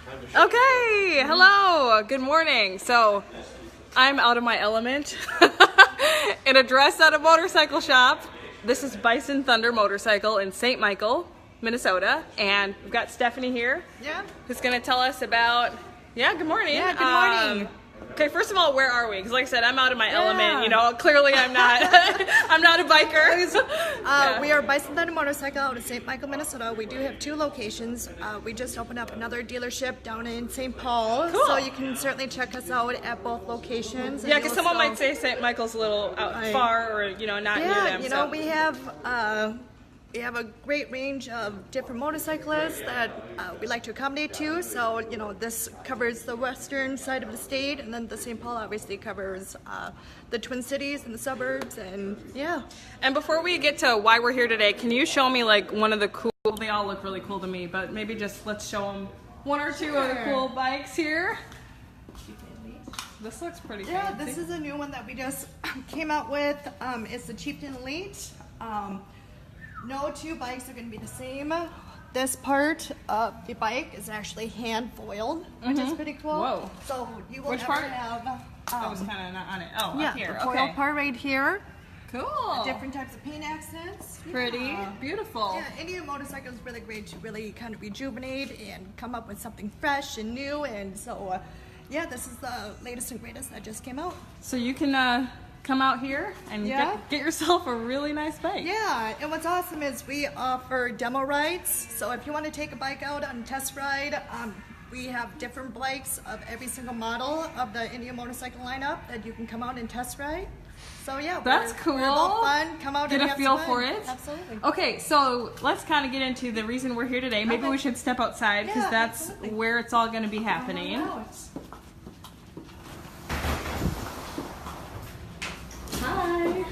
Okay, hello, good morning. So I'm out of my element in a dress at a motorcycle shop. This is Bison Thunder Motorcycle in St. Michael, Minnesota, and we've got Stephanie here. Yeah. Who's gonna tell us about, good morning. Yeah, good morning. Okay, first of all, where are we? Because like I said, I'm out of my element, you know, clearly I'm not, I'm not a biker. We are Bison Thunder Motorcycle out of St. Michael, Minnesota. We do have two locations. We just opened up another dealership down in St. Paul. Cool. So you can certainly check us out at both locations. Yeah, because someone might say St. Michael's a little far or, you know, not near them. Yeah, you know, we have a great range of different motorcyclists that we like to accommodate to. So, you know, this covers the western side of the state, and then the St. Paul obviously covers the Twin Cities and the suburbs, and yeah. And before we get to why we're here today, can you show me like one of the cool, they all look really cool to me, but maybe just let's show them one or two of the cool bikes here. This looks pretty fancy. Yeah, this is a new one that we just came out with. It's the Chieftain Elite. No two bikes are going to be the same. This part of the bike is actually hand foiled, which is pretty cool. Whoa. So you will Which never part? have. I was kind of not on it. Oh, Yeah, up here. the foil Okay. part right here. Cool. Different types of paint accents. Pretty. Yeah. Beautiful. Yeah, Indian motorcycle is really great to really kind of rejuvenate and come up with something fresh and new. And so, yeah, this is the latest and greatest that just came out. So you can come out here and Yeah. get yourself a really nice bike. Yeah, and what's awesome is we offer demo rides. So if you want to take a bike out on a test ride, we have different bikes of every single model of the Indian motorcycle lineup that you can come out and test ride. So yeah, That's cool. We're both fun. Come out Get and a have feel some for fun. it. Absolutely. Okay, so let's kind of get into the reason we're here today. Maybe Okay. we should step outside because Yeah, that's absolutely. where it's all going to be happening. Hi.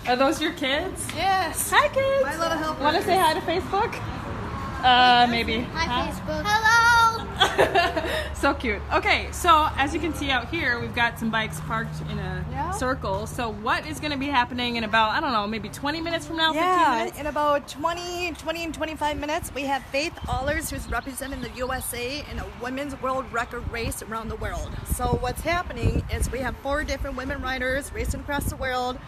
Are those your kids? Yes. Hi, kids. My little helper. Want to say hi to Facebook? Maybe. Hi, Facebook. Hello. So cute. Okay, so as you can see out here, we've got some bikes parked in a circle. So what is going to be happening in about, I don't know, maybe 20 minutes from now, 15 Yeah, minutes? in about 20 and 25 minutes, we have Faith Allers, who's representing the USA in a women's world record race around the world. So what's happening is we have 4 different women riders racing across the world.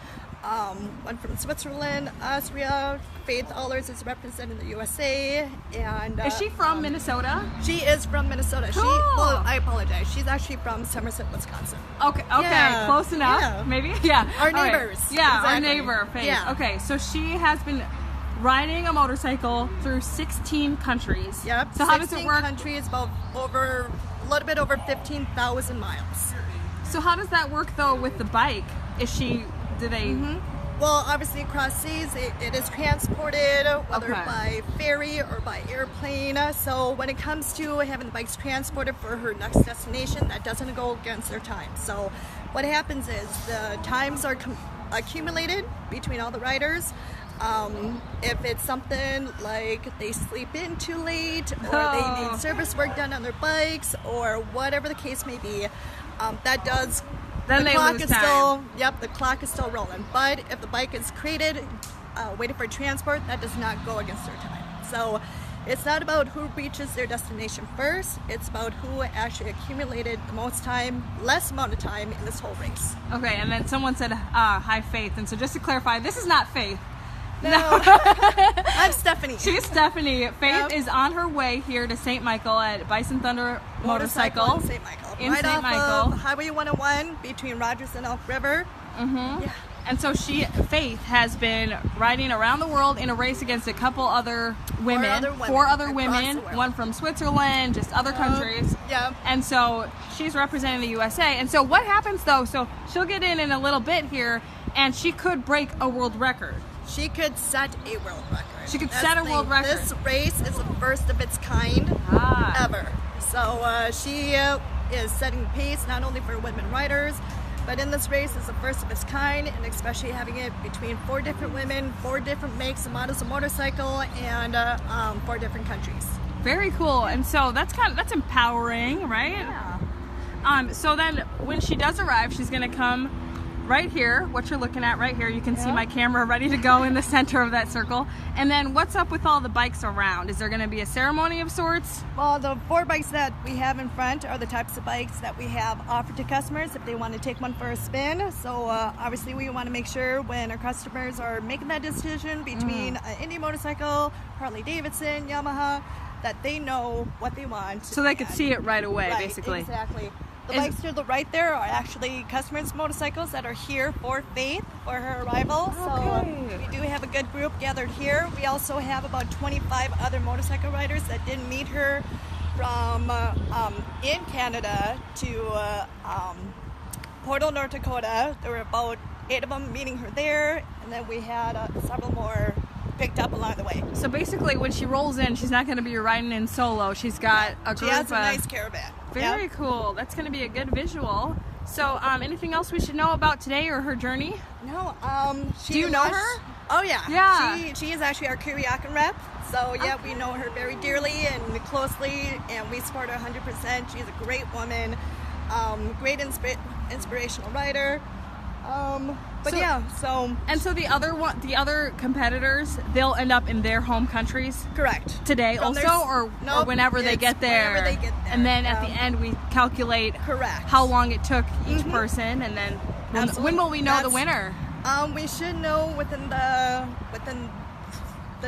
One from Switzerland, Austria. Faith Allers is representing the USA, and Is she from Minnesota? she is from Minnesota. Cool. Well, I apologize. She's actually from Somerset, Wisconsin. Okay, Yeah. close enough. Yeah. Maybe, yeah. Our All right. neighbors. Yeah, our Exactly. neighbor, Faith. Yeah. Okay, so she has been riding a motorcycle through 16 countries. Yep. So how does it 16 work? countries, about a little bit over 15,000 miles. So how does that work though with the bike? Do they? Well, obviously across seas, it is transported, whether Okay. by ferry or by airplane. So when it comes to having the bikes transported for her next destination, that doesn't go against their time. So what happens is the times are accumulated between all the riders. If it's something like they sleep in too late, or they need service work done on their bikes, or whatever the case may be, that does. Then the they clock lose is time. still, yep, the clock is still rolling. But if the bike is created, waiting for transport, that does not go against their time. So it's not about who reaches their destination first. It's about who actually accumulated the most time, less amount of time in this whole race. Okay, and then someone said, "Hi, Faith." And so just to clarify, this is not Faith. No, I'm Stephanie. She's Stephanie. Faith Yep. is on her way here to St. Michael at Bison Thunder Motorcycle. in St. Michael. In right St. off Michael. of Highway 101 between Rogers and Elk River. Yeah. And so Faith has been riding around the world in a race against a couple other women, four other across women, the world. one from Switzerland, just other countries. Yeah. And so she's representing the USA. And so what happens though? So she'll get in a little bit here, and she could break a world record. She could set a world record. She could That's set a the world thing. record. This race is the first of its kind ever. So she is setting the pace not only for women riders, but in this race it's the first of its kind, and especially having it between 4 different women, 4 different makes and models of motorcycle, and 4 different countries. Very cool. And so that's empowering, right? Yeah. So then when she does arrive, she's gonna come right here, what you're looking at right here, you can see my camera ready to go in the center of that circle. And then what's up with all the bikes around? Is there going to be a ceremony of sorts? Well, the 4 bikes that we have in front are the types of bikes that we have offered to customers if they want to take one for a spin. So obviously we want to make sure when our customers are making that decision between an Indy motorcycle, Harley Davidson, Yamaha, that they know what they want. So they could see it right away, Right, basically. Exactly. The bikes to the right there are actually customers' motorcycles that are here for Faith for her arrival. Okay. So we do have a good group gathered here. We also have about 25 other motorcycle riders that didn't meet her from in Canada to Portal, North Dakota. There were about 8 of them meeting her there, and then we had several more picked up along the way. So basically, when she rolls in, she's not going to be riding in solo. She's got a group. She has a nice caravan. Very Yep. cool. That's going to be a good visual. So, anything else we should know about today or her journey? No, she Do you know was- her? Oh yeah. Yeah. She is actually our Kuriakan rep. So yeah, we know her very dearly and closely, and we support her 100%. She's a great woman, great inspirational writer. But So- yeah, so And so the other competitors, they'll end up in their home countries correct. today From also, their- or Nope, whenever they it's get there. whenever they get there. And then at the end, we calculate Correct. how long it took each person, and then Absolutely. when will we know the That's- winner? We should know within the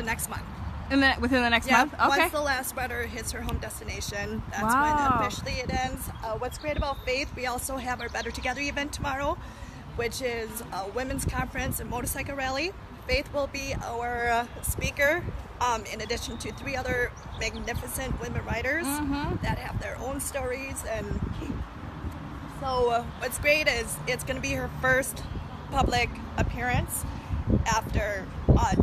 next month. Within the next Yeah, month? Okay. once the last rider hits her home destination, that's Wow. when officially it ends. What's great about Faith, we also have our Better Together event tomorrow, which is a women's conference and motorcycle rally. Faith will be our speaker, in addition to 3 other magnificent women riders that have their own stories. And so what's great is it's going to be her first public appearance after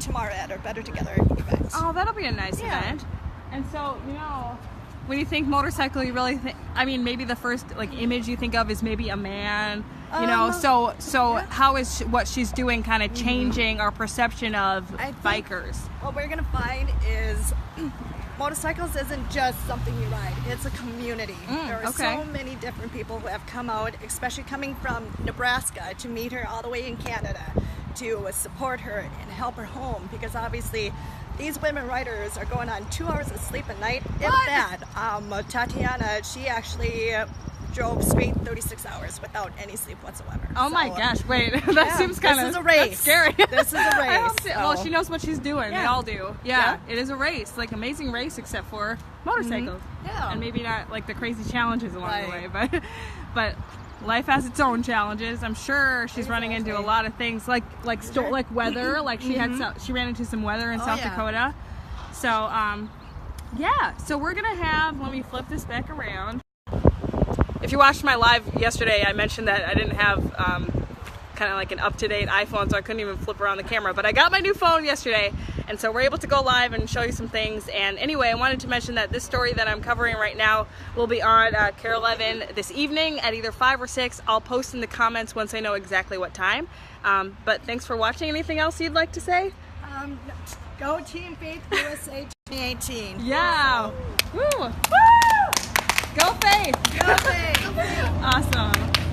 tomorrow at our Better Together event. Oh, that'll be a nice Yeah. event. And so, when you think motorcycle, you really think, I mean, maybe the first image you think of is maybe a man, so yeah. how is what she's doing kind of changing our perception of I think bikers? What we're gonna find is motorcycles isn't just something you ride, it's a community. There are okay. so many different people who have come out, especially coming from Nebraska, to meet her all the way in Canada, to support her and help her home, because obviously these women riders are going on 2 hours of sleep a night, if What? that. Tatiana, she actually drove straight 36 hours without any sleep whatsoever. Oh my So, gosh, wait, that yeah, seems kind of this is a race. scary. This is a I race, hope well, so- she knows what she's doing. They Yeah. all do. Yeah, it is a race, amazing race, except for motorcycles. Yeah. And maybe not the crazy challenges along the way, Right. but life has its own challenges. I'm sure she's running into a Exactly. lot of things like weather. Like she ran into some weather in South yeah. Dakota. So yeah. So we're gonna have. Let me flip this back around. If you watched my live yesterday, I mentioned that I didn't have kind of an up-to-date iPhone, so I couldn't even flip around the camera. But I got my new phone yesterday, and so we're able to go live and show you some things. And anyway, I wanted to mention that this story that I'm covering right now will be on KARE 11 this evening at either 5 or 6. I'll post in the comments once I know exactly what time. But thanks for watching. Anything else you'd like to say? Go Team Faith USA 2018. Yeah. Woo! Woo! Go Faith! Go Faith! Awesome.